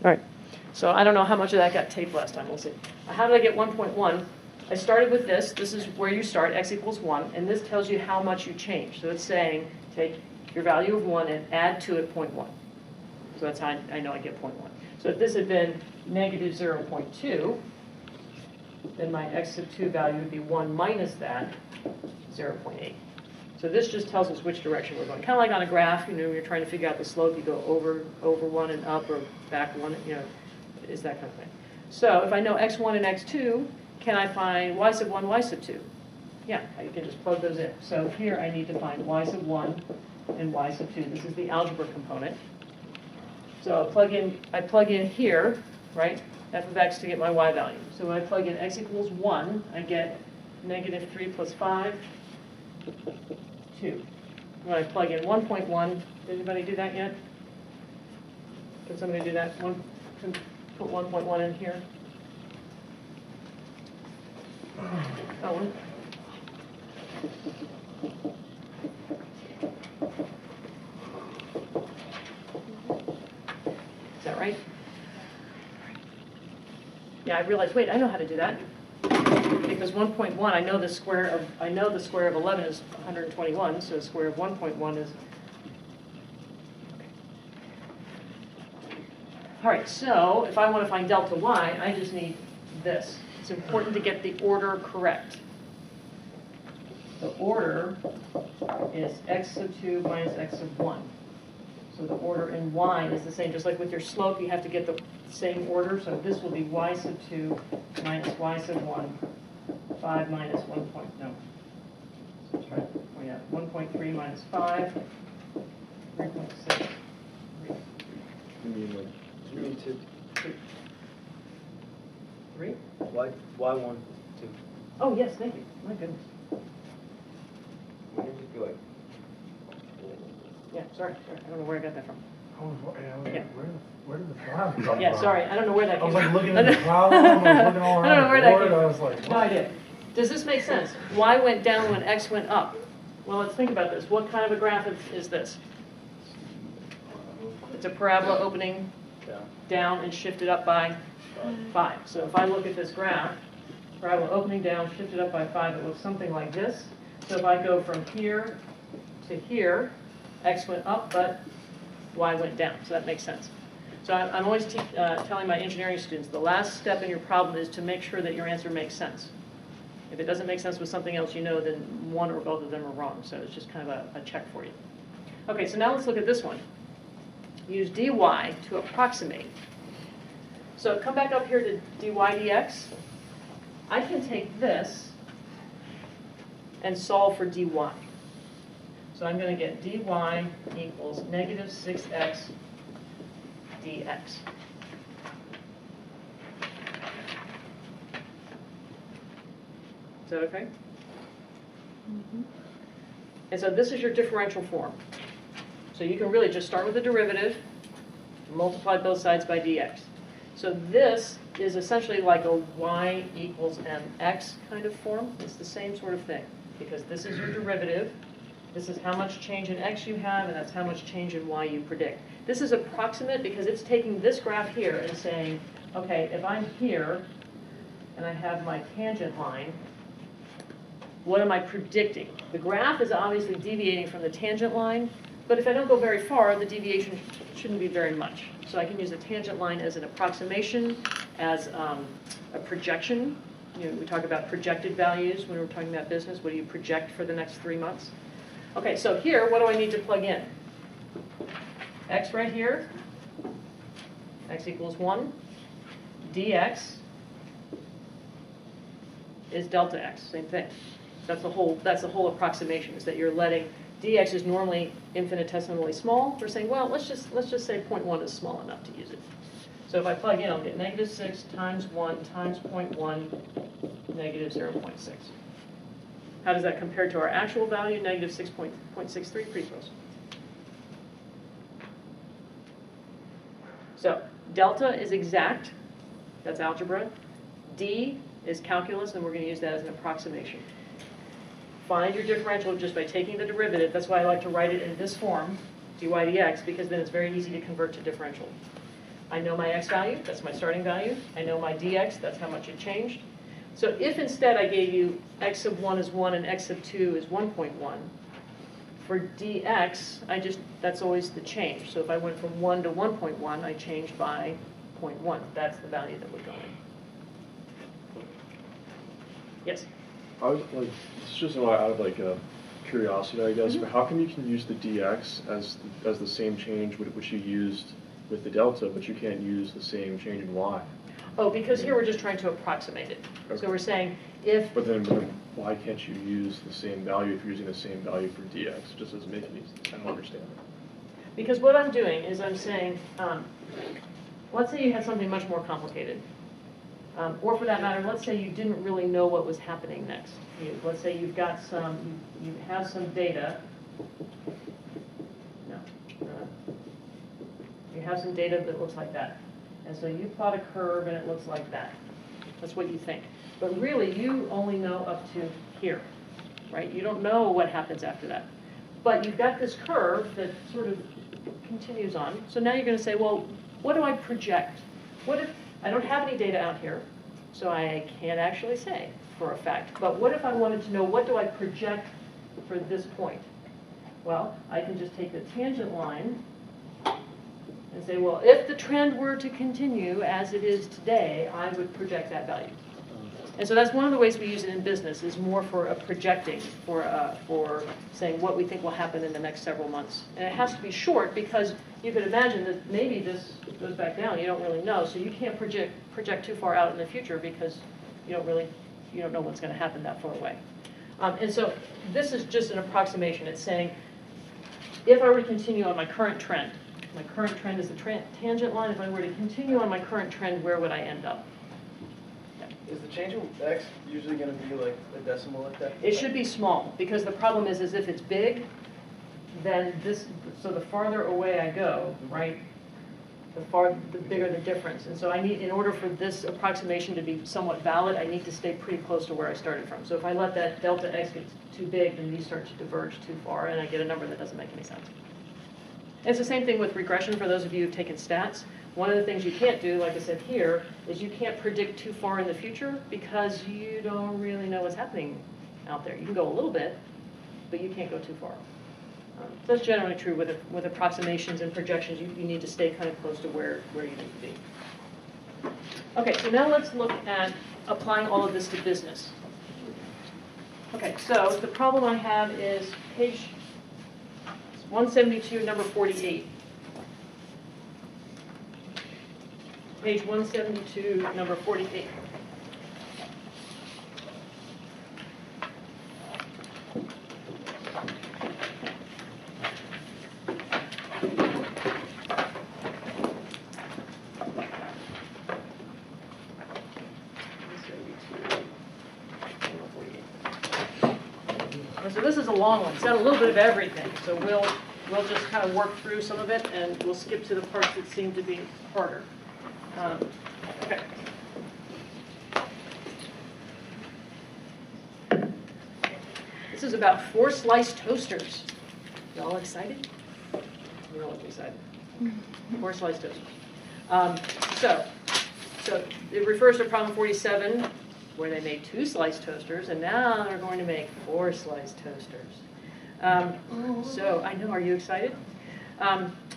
All right. So I don't know how much of that got taped last time. We'll see. How did I get 1.1? I started with this. This is where you start, x equals 1. And this tells you how much you change. So it's saying take your value of 1 and add to it 0.1. So that's how I know I get 0.1. So if this had been negative 0.2, then my x sub 2 value would be 1 minus that, 0.8. So this just tells us which direction we're going. Kind of like on a graph, you know, when you're trying to figure out the slope, you go over 1 and up, or back 1, you know, is that kind of thing. So if I know x1 and x2, can I find y sub 1, y sub 2? Yeah, you can just plug those in. So here I need to find y sub 1 and y sub 2. This is the algebra component. So I plug in here, right, f of x to get my y value. So when I plug in x equals 1, I get negative 3 plus 5, 2. When I plug in 1.1, did anybody do that yet? Can somebody do that? Can put 1.1 in here? Oh. Is that right? Yeah, I realized, wait, I know how to do that. Because 1.1, I know the square of 11 is 121, so the square of 1.1 is. Okay. All right, so if I want to find delta y, I just need this. It's important to get the order correct. The order is x sub 2 minus x sub 1. So the order in y is the same. Just like with your slope, you have to get the same order. So this will be y sub 2 minus y sub 1. 5 minus 1 point, no. So try, oh yeah, 1.3 minus 5, 3.6. You mean like 3 to 3? why 1 2? Oh yes, thank you. My goodness. Where did it go? Yeah, sorry. I don't know where I got that from. Yeah. Where did the problem come from? Yeah, sorry. I don't know where that came from. I was like looking at the problem, I was looking all I don't know around where the that board, came I from. was like, No idea. Does this make sense? Y went down when x went up. Well, let's think about this. What kind of a graph is this? It's a parabola opening down and shifted up by 5. So if I look at this graph, parabola opening down, shifted up by 5, it looks something like this. So if I go from here to here, x went up, but y went down. So that makes sense. So I'm always telling my engineering students, the last step in your problem is to make sure that your answer makes sense. If it doesn't make sense with something else you know, then one or both of them are wrong. So it's just kind of a check for you. Okay, so now let's look at this one. Use dy to approximate. So come back up here to dy dx. I can take this and solve for dy. So I'm going to get dy equals negative 6x dx. Is that okay? Mm-hmm. And so this is your differential form. So you can really just start with the derivative, multiply both sides by dx. So this is essentially like a y equals mx kind of form. It's the same sort of thing, because this is your derivative. This is how much change in x you have, and that's how much change in y you predict. This is approximate because it's taking this graph here and saying, okay, if I'm here and I have my tangent line, what am I predicting? The graph is obviously deviating from the tangent line, but if I don't go very far, the deviation shouldn't be very much. So I can use the tangent line as an approximation, as a projection. You know, we talk about projected values when we're talking about business. What do you project for the next 3 months? Okay, so here, what do I need to plug in? X right here, x equals 1. dx is delta x, same thing. That's the whole approximation, is that you're letting, dx is normally infinitesimally small. We're saying, well, let's just say 0.1 is small enough to use it. So if I plug in, I'll get negative 6 times 1 times 0.1, negative 0.6. How does that compare to our actual value, negative 6.63? Pretty close. So delta is exact. That's algebra. D is calculus, and we're going to use that as an approximation. Find your differential just by taking the derivative. That's why I like to write it in this form, dy dx, because then it's very easy to convert to differential. I know my x value, that's my starting value. I know my dx, that's how much it changed. So if instead I gave you x sub 1 is 1 and x sub 2 is 1.1, for dx, that's always the change. So if I went from 1 to 1.1, I changed by 0.1. That's the value that would go in. Yes? I was like, it's just out of like curiosity, I guess. Mhm. But how come you can use the dx as the same change which you used with the delta, but you can't use the same change in y? Oh, because here we're just trying to approximate it. Okay. So we're saying if, But then why can't you use the same value if you're using the same value for dx? It just doesn't make any sense. I don't understand it. because what I'm doing is I'm saying, let's say you had something much more complicated. Or for that matter, let's say you didn't really know what was happening next. Let's say you've got you have some data. No. You have some data that looks like that. And so you plot a curve and it looks like that. That's what you think. But really, you only know up to here, right? You don't know what happens after that. But you've got this curve that sort of continues on. So now you're going to say, well, what do I project? What if I don't have any data out here, so I can't actually say for a fact. But what if I wanted to know, what do I project for this point? Well, I can just take the tangent line and say, well, if the trend were to continue as it is today, I would project that value. And so that's one of the ways we use it in business, is more for a projecting, for saying what we think will happen in the next several months. And it has to be short, because you could imagine that maybe this goes back down, you don't really know, so you can't project too far out in the future, because you don't know what's going to happen that far away. And so this is just an approximation. It's saying, if I were to continue on my current trend is the tangent line. If I were to continue on my current trend, where would I end up? Is the change in x usually going to be like a decimal like that? It should be small, because the problem is if it's big, then so the farther away I go, right, the bigger the difference. And so in order for this approximation to be somewhat valid, I need to stay pretty close to where I started from. So if I let that delta x get too big, then these start to diverge too far, and I get a number that doesn't make any sense. It's the same thing with regression for those of you who've taken stats. One of the things you can't do, like I said here, is you can't predict too far in the future, because you don't really know what's happening out there. You can go a little bit, but you can't go too far. So that's generally true with approximations and projections. You need to stay kind of close to where you need to be. Okay, so now let's look at applying all of this to business. Okay, so the problem I have is page 172, number 48. Page 172, number 48. And so this is a long one. It's got a little bit of everything. So we'll just kind of work through some of it, and we'll skip to the parts that seem to be harder. Okay. This is about 4 sliced toasters. You all excited? You're all excited. 4 sliced toasters. So it refers to problem 47, where they made 2 sliced toasters, and now they're going to make 4 sliced toasters. So I know, are you excited?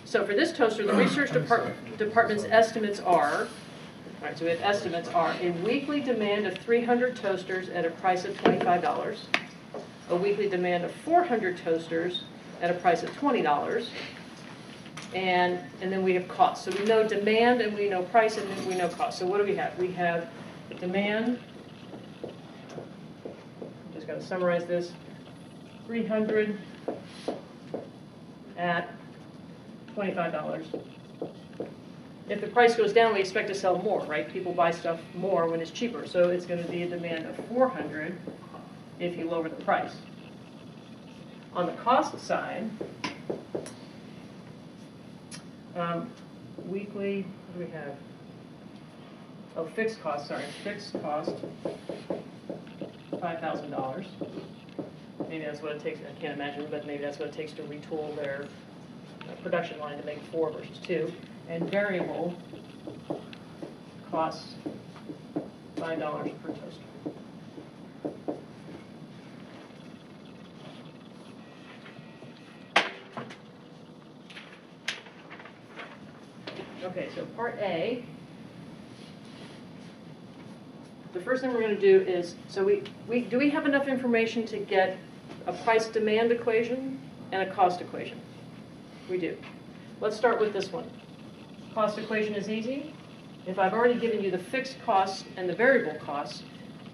So for this toaster, the research department's estimates are, all right, so we have estimates are a weekly demand of 300 toasters at a price of $25, a weekly demand of 400 toasters at a price of $20, and then we have cost. So we know demand, and we know price, and then we know cost. So what do we have? We have demand, just got to summarize this, 300 at $25. If the price goes down, we expect to sell more, right? People buy stuff more when it's cheaper. So it's going to be a demand of 400 if you lower the price. On the cost side, weekly, what do we have? Oh, fixed cost, sorry. Fixed cost, $5,000. Maybe that's what it takes, I can't imagine, but maybe that's what it takes to retool their production line to make 4 versus 2. And variable costs $5 per toaster. Okay, so part A, the first thing we're going to do is, so do we have enough information to get a price demand equation and a cost equation? We do. Let's start with this one. Cost equation is easy. If I've already given you the fixed costs and the variable costs,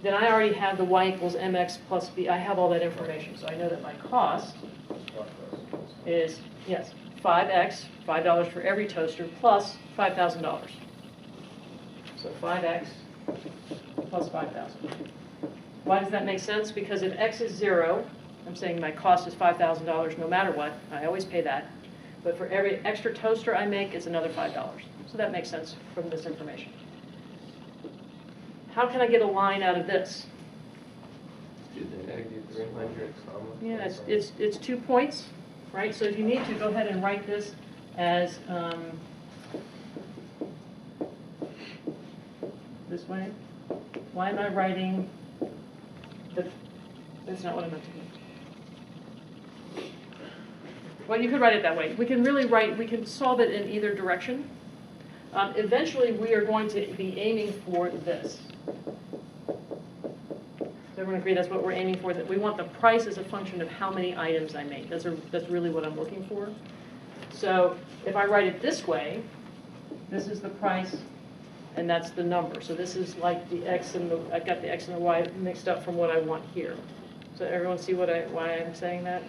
then I already have the y equals mx plus b. I have all that information, so I know that my cost is, yes, 5x, $5 for every toaster, plus $5,000. So 5x plus 5,000. Why does that make sense? Because if x is 0, I'm saying my cost is $5,000 no matter what. I always pay that. But for every extra toaster I make, it's another $5. So that makes sense from this information. How can I get a line out of this? Do the negative 300 comma? Yeah, it's 2 points, right? So if you need to, go ahead and write this as this way. Why am I writing that's not what I meant to do. Well, you could write it that way. We can solve it in either direction. Eventually, we are going to be aiming for this. So everyone agree that's what we're aiming for, that we want the price as a function of how many items I make. That's really what I'm looking for. So if I write it this way, this is the price, and that's the number. So this is like the x and I've got the x and the y mixed up from what I want here. So everyone see why I'm saying that?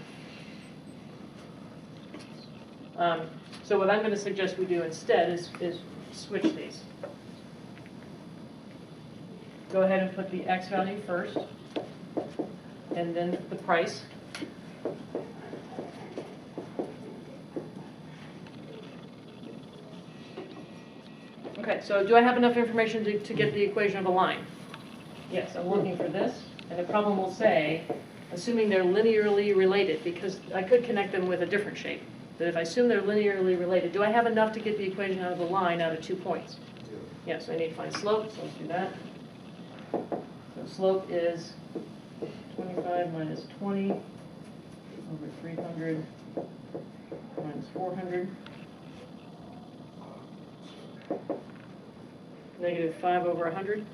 So what I'm going to suggest we do instead is switch these. Go ahead and put the x value first, and then the price. Okay, so do I have enough information to get the equation of a line? Yes, I'm looking for this, and the problem will say, assuming they're linearly related, because I could connect them with a different shape. But if I assume they're linearly related, do I have enough to get the equation out of a line out of 2 points? Yes, I need to find slope, so let's do that. So slope is 25 minus 20 over 300 minus 400. Negative 5 over 100. Is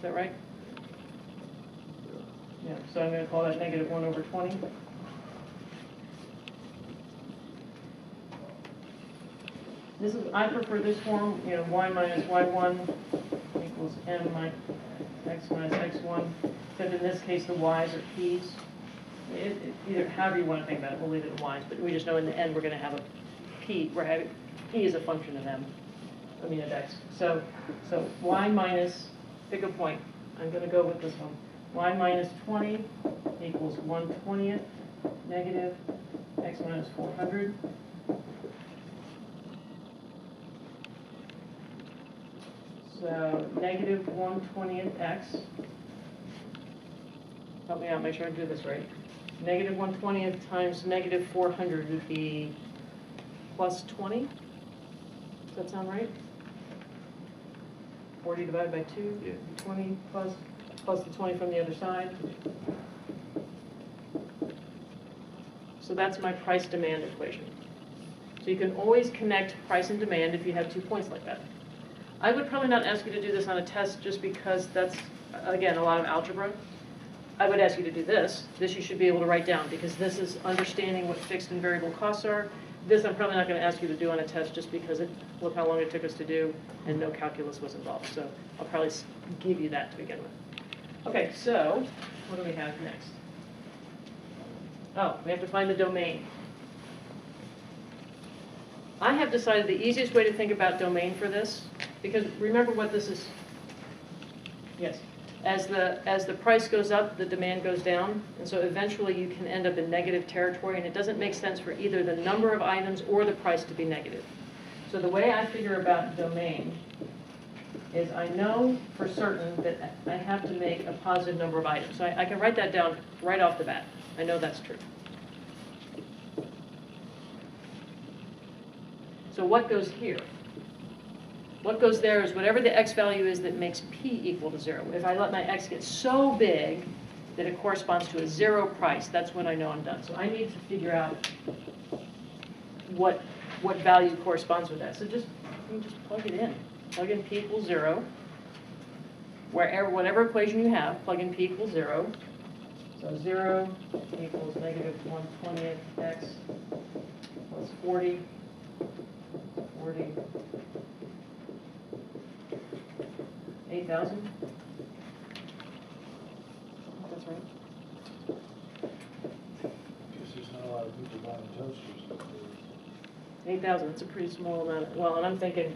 that right? Yeah, so I'm going to call that negative 1 over 20. I prefer this form, y minus y1 equals m minus x minus x1, except in this case the y's are p's. Either however you want to think about it, we'll leave it at y's, but we just know in the end we're going to have a p, p is a function of m, of x. So y minus, pick a point, I'm going to go with this one, y minus 20 equals 1/20 negative x minus 400. So negative 1/20 x. Help me out, make sure I do this right. Negative 1/20 times negative 400 would be plus 20. Does that sound right? 40 divided by 2, Yeah. 20 plus the 20 from the other side. So that's my price demand equation. So you can always connect price and demand if you have 2 points like that. I would probably not ask you to do this on a test just because that's, again, a lot of algebra. I would ask you to do this. This you should be able to write down because this is understanding what fixed and variable costs are. This I'm probably not going to ask you to do on a test just because look how long it took us to do and no calculus was involved. So I'll probably give you that to begin with. Okay, so what do we have next? Oh, we have to find the domain. I have decided the easiest way to think about domain for this, because remember what this is. Yes. As the price goes up, the demand goes down, and so eventually you can end up in negative territory, and it doesn't make sense for either the number of items or the price to be negative. So the way I figure about domain is I know for certain that I have to make a positive number of items. So I can write that down right off the bat. I know that's true. So what goes here? What goes there is whatever the x value is that makes p equal to 0. If I let my x get so big that it corresponds to a 0 price, that's when I know I'm done. So I need to figure out what value corresponds with that. So you just plug it in. Plug in p equals 0. Whatever equation you have, plug in p equals 0. So 0 equals negative 1/20th x plus 40. 8,000? That's right. Guess there's not a lot of people buying toasters. 8,000, that's a pretty small amount. Well, and I'm thinking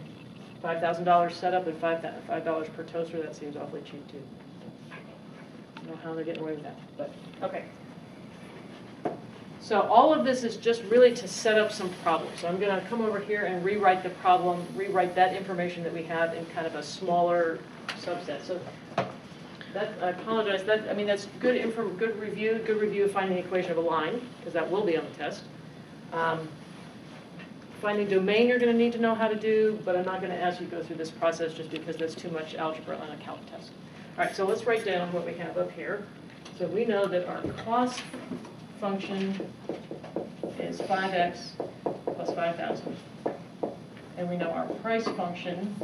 $5,000 setup and $5 per toaster, that seems awfully cheap too. I don't know how they're getting away with that, but, okay. So all of this is just really to set up some problems. So I'm going to come over here and rewrite the problem, rewrite that information that we have in kind of a smaller subset. So that, I apologize, that's good review of finding the equation of a line, because that will be on the test. Finding domain you're going to need to know how to do, but I'm not going to ask you to go through this process just because that's too much algebra on a calc test. All right, so let's write down what we have up here. So we know that our cost function is 5x plus 5,000. And we know our price function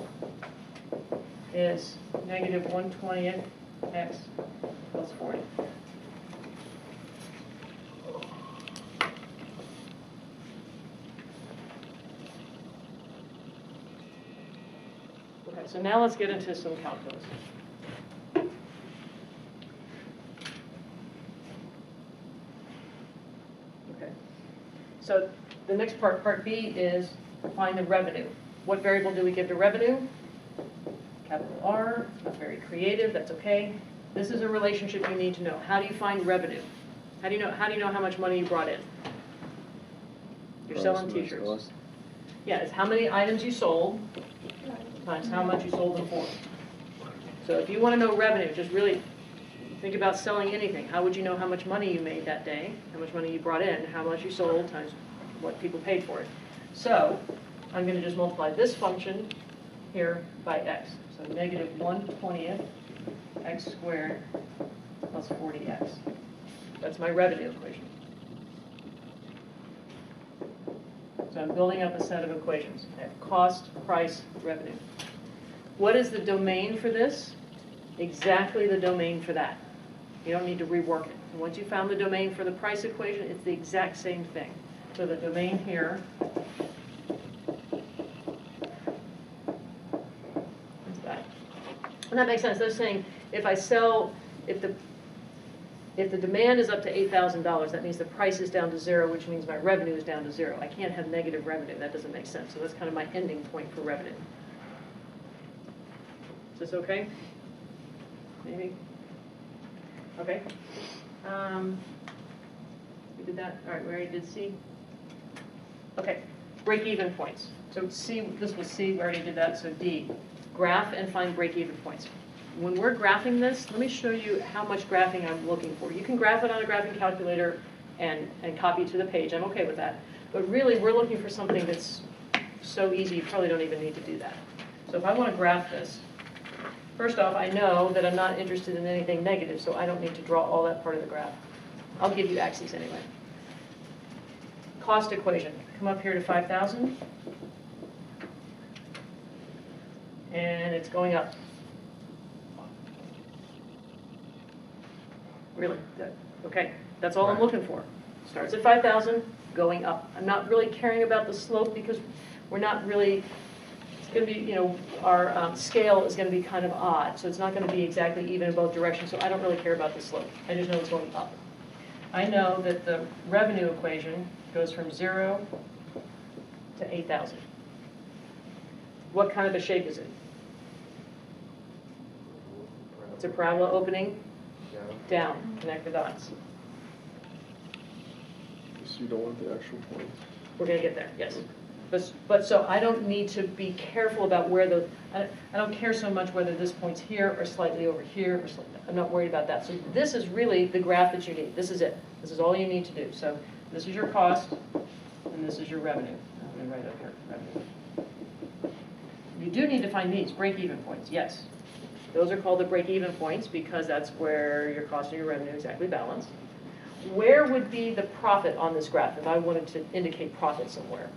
is negative 1/20th x plus 40. Okay, so now let's get into some calculus. Okay, so the next part B, is find the revenue. What variable do we give to revenue? Capital R. It's not very creative, that's okay. This is a relationship you need to know. How do you find revenue? How do you know how much money you brought in? You're selling t-shirts. Yeah, it's how many items you sold times how much you sold them for. So if you want to know revenue, just really think about selling anything. How would you know how much money you made that day, how much money you brought in, how much you sold times what people paid for it? So I'm going to just multiply this function here by x. So negative 1/20th x squared plus 40x. That's my revenue equation. So I'm building up a set of equations. I have cost, price, revenue. What is the domain for this? Exactly the domain for that. You don't need to rework it. And once you found the domain for the price equation, it's the exact same thing. So the domain here is that. And that makes sense. They're saying if the demand is up to $8,000, that means the price is down to 0, which means my revenue is down to 0. I can't have negative revenue. That doesn't make sense. So that's kind of my ending point for revenue. Is this okay? Maybe? Okay. We did that. All right, we already did C. Okay, break-even points. So C, this was C, we already did that. So D, graph and find break-even points. When we're graphing this, let me show you how much graphing I'm looking for. You can graph it on a graphing calculator and copy to the page. I'm okay with that. But really, we're looking for something that's so easy, you probably don't even need to do that. So if I want to graph this, first off, I know that I'm not interested in anything negative, so I don't need to draw all that part of the graph. I'll give you axes anyway. Cost equation. Come up here to 5,000. And it's going up. Really? Good. Okay, that's all I'm looking for. Starts at 5,000, going up. I'm not really caring about the slope because we're not really, it's going to be, our scale is going to be kind of odd. So it's not going to be exactly even in both directions. So I don't really care about the slope. I just know it's going up. I know that the revenue equation goes from 0 to 8,000. What kind of a shape is it? It's a parabola opening. Down, connect the dots. So you don't want the actual point. We're going to get there, yes. But so I don't need to be careful about where the, I don't care so much whether this point's here or slightly over here, or slightly, I'm not worried about that. So this is really the graph that you need. This is it. This is all you need to do. So this is your cost, and this is your revenue. I'm going to write up here, revenue. do need to find these, break-even points, yes. Those are called the break-even points because that's where your cost and your revenue exactly balance. Where would be the profit on this graph if I wanted to indicate profit somewhere?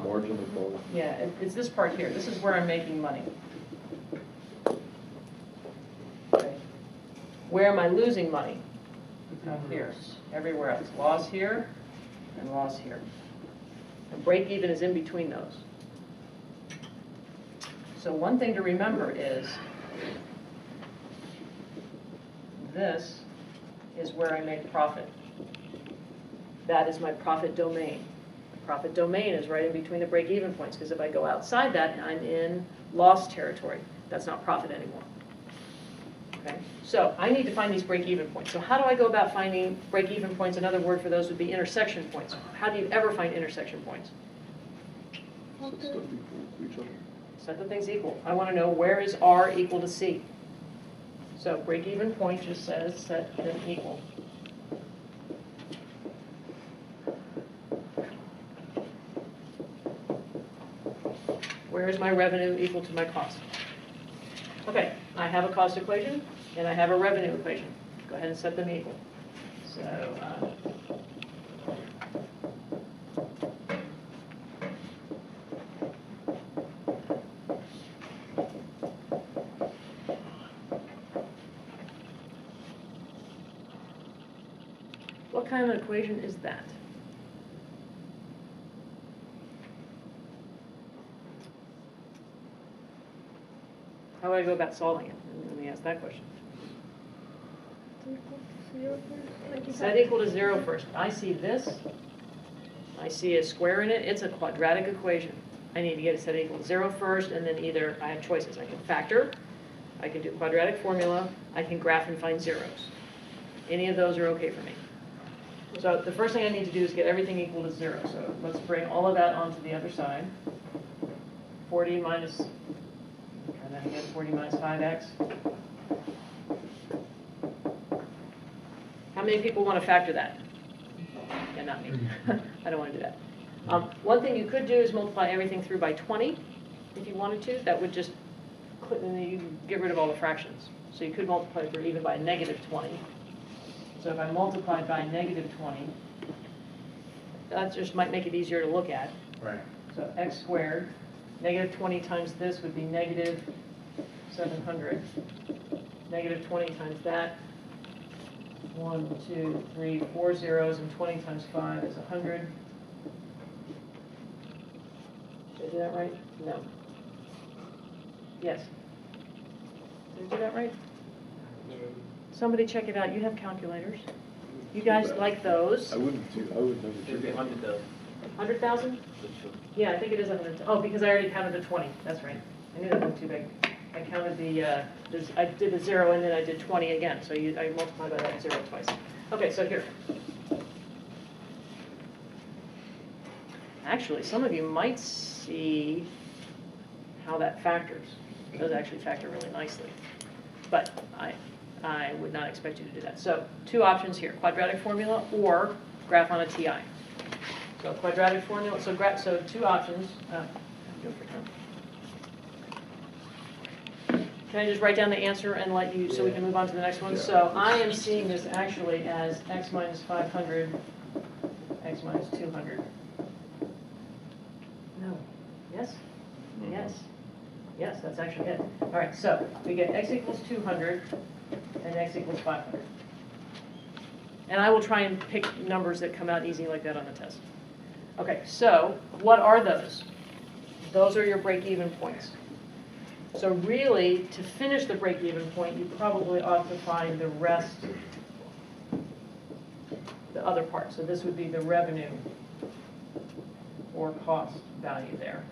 Margin of both. Yeah, it's this part here. This is where I'm making money. Okay. Where am I losing money? Here. Everywhere else. Loss here and loss here. And break even is in between those. So one thing to remember is this is where I make profit. That is my profit domain. The profit domain is right in between the break-even points, because if I go outside that, I'm in loss territory. That's not profit anymore. Okay? So I need to find these break-even points. So how do I go about finding break-even points? Another word for those would be intersection points. How do you ever find intersection points? Set stuff equal to each other. Set the things equal. I want to know where is R equal to C. So break-even point just says set them equal. Where is my revenue equal to my cost? Okay, I have a cost equation and I have a revenue equation. Go ahead and set them equal. So, what kind of equation is that? How do I go about solving it? Let me ask that question. Set equal to 0 first. I see this. I see a square in it. It's a quadratic equation. I need to get it set equal to 0 first, and then either I have choices. I can factor, I can do quadratic formula, I can graph and find zeros. Any of those are okay for me. So the first thing I need to do is get everything equal to 0. So let's bring all of that onto the other side. 40 minus, and then again 40 minus 5x. How many people want to factor that? Yeah, not me. I don't want to do that. One thing you could do is multiply everything through by 20 if you wanted to. That would just, and then you get rid of all the fractions. So you could multiply through even by negative 20. So if I multiply by negative 20, that just might make it easier to look at. Right. So x squared, negative 20 times this would be negative 700. Negative 20 times that. 1, 2, 3, 4 zeros, and 20 times 5 is 100. Did I do that right? No. Yes. Did I do that right? Somebody check it out. You have calculators. You guys like those? I wouldn't never Should be do that. 100,000. 100,000? Yeah, I think it is 100. Oh, because I already counted the 20. That's right. I knew that was too big. I counted I did the 0 and then I did 20 again. So I multiplied by that 0 twice. Okay, so here. Actually, some of you might see how that factors. It does actually factor really nicely. But I would not expect you to do that. So 2 options here, quadratic formula or graph on a TI. So quadratic formula, so 2 options. Can I just write down the answer and let you, so we can move on to the next one? Yeah. So I am seeing this actually as x minus 500, x minus 200. No. Yes? Yes. Yes, that's actually it. All right, so we get x equals 200 and x equals 500. And I will try and pick numbers that come out easy like that on the test. Okay, so what are those? Those are your break-even points. So really, to finish the break-even point, you probably ought to find the rest, the other part. So this would be the revenue or cost value there.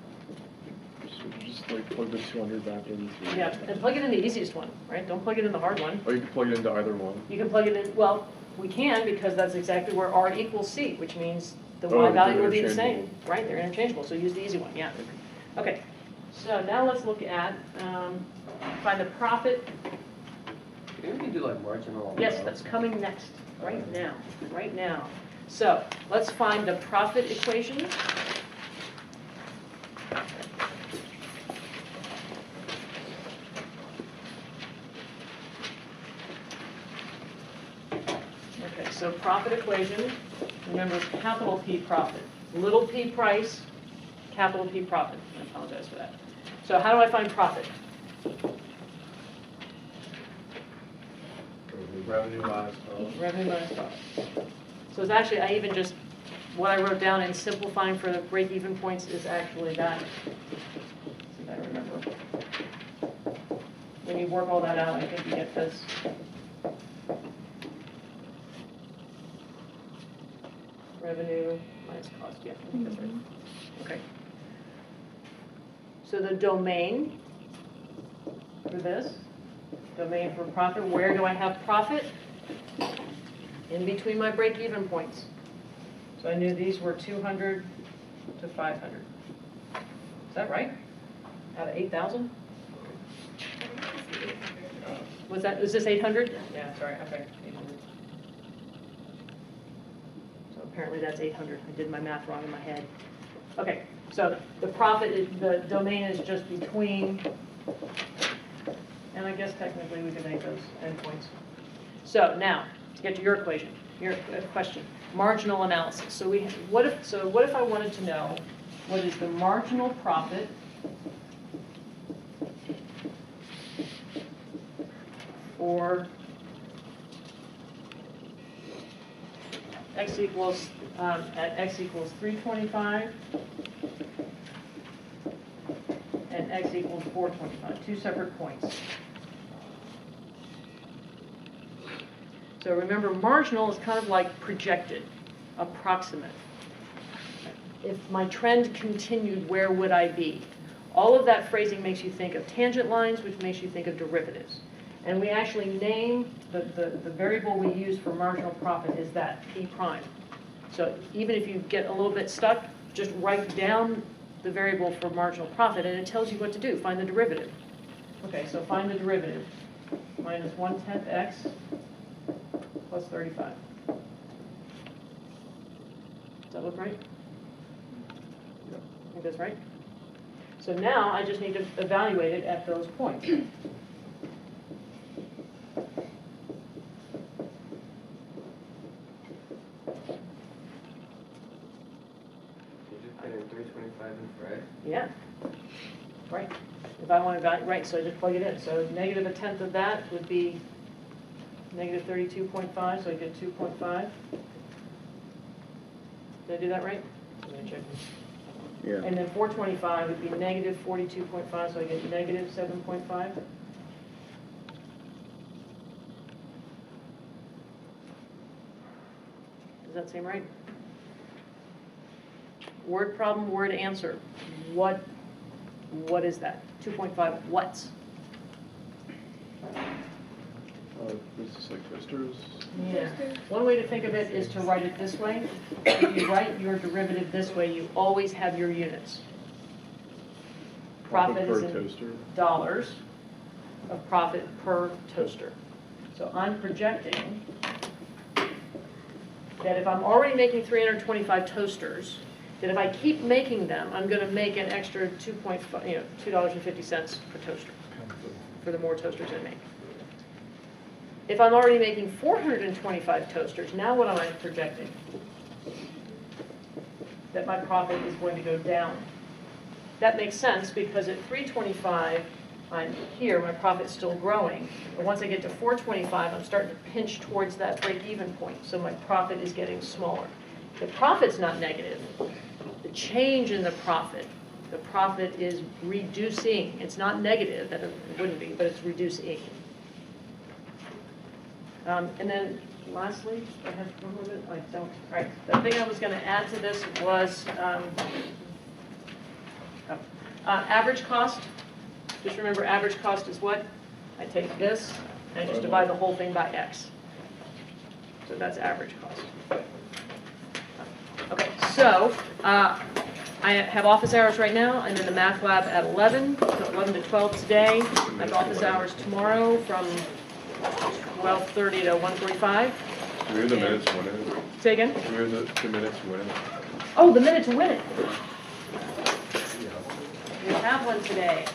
So just like plug the 200 back into. Yeah, and plug it in the easiest one, right? Don't plug it in the hard one. Or you can plug it into either one. You can plug it in, well, we can because that's exactly where R equals C, which means the Oh, Y they're value will be the same. interchangeable. Right, they're interchangeable, so use the easy one, yeah. Okay, so now let's look at, find the profit. Maybe we do like marginal. Yes, that's coming next, right now, right now. So let's find the profit equation. so profit equation, remember capital P profit, little p price, capital P profit. I apologize for that. So how do I find profit? Revenue minus cost. Revenue minus cost. So it's actually, I even just, what I wrote down in simplifying for the break-even points is actually that. Let's see if I remember. When you work all that out, I think you get this. Revenue minus cost, yeah, I think that's right. Okay. So the domain for this, domain for profit, where do I have profit? In between my break-even points. So I knew these were 200 to 500. Is that right? Out of 8,000? Was that, is this 800? Yeah, sorry, okay, 800. So apparently that's 800. I did my math wrong in my head. Okay, so the profit, the domain is just between, and I guess technically we could make those endpoints. So now, to get to your equation, your question, marginal analysis. So what if I wanted to know what is the marginal profit for x equals at x equals 325 and x equals 425, two separate points. So remember, marginal is kind of like projected, approximate. If my trend continued, where would I be? All of that phrasing makes you think of tangent lines, which makes you think of derivatives. And we actually name the variable we use for marginal profit is that, P prime. So even if you get a little bit stuck, just write down the variable for marginal profit and it tells you what to do. Find the derivative. Okay, so find the derivative. Minus 1/10 x plus 35. Does that look right? I think that's right. So now I just need to evaluate it at those points. Yeah, right. If I want to evaluate, right, so I just plug it in. So negative 1/10 of that would be negative 32.5, so I get 2.5. Did I do that right? I'm going to check. Yeah. And then 425 would be negative 42.5, so I get negative 7.5. Does that seem right? Word problem, word answer. What is that? 2.5 what's? Is this like toasters? Yeah. One way to think of it is to write it this way. If you write your derivative this way, you always have your units. Profit is per in toaster? dollars of profit per toaster. So I'm projecting that if I'm already making 325 toasters, that if I keep making them, I'm going to make an extra $2.50 per toaster for the more toasters I make. If I'm already making 425 toasters, now what am I projecting? That my profit is going to go down. That makes sense because at 325, I'm here, my profit's still growing. But once I get to 425, I'm starting to pinch towards that break-even point, so my profit is getting smaller. The profit's not negative. The change in the profit is reducing. It's not negative, that it wouldn't be, but it's reducing. And then lastly, I have one more bit, I don't. All right, the thing I was going to add to this was average cost. Just remember, average cost is what? I take this and I just divide the whole thing by x. So that's average cost. Okay, so I have office hours right now. I'm in the math lab at 11, so 11 to 12 today. I have office hours tomorrow from 12:30 to 1:45. Do we have the minutes to win it? Say again? Do we have the minutes to win it? Oh, the minute to win it. We have one today.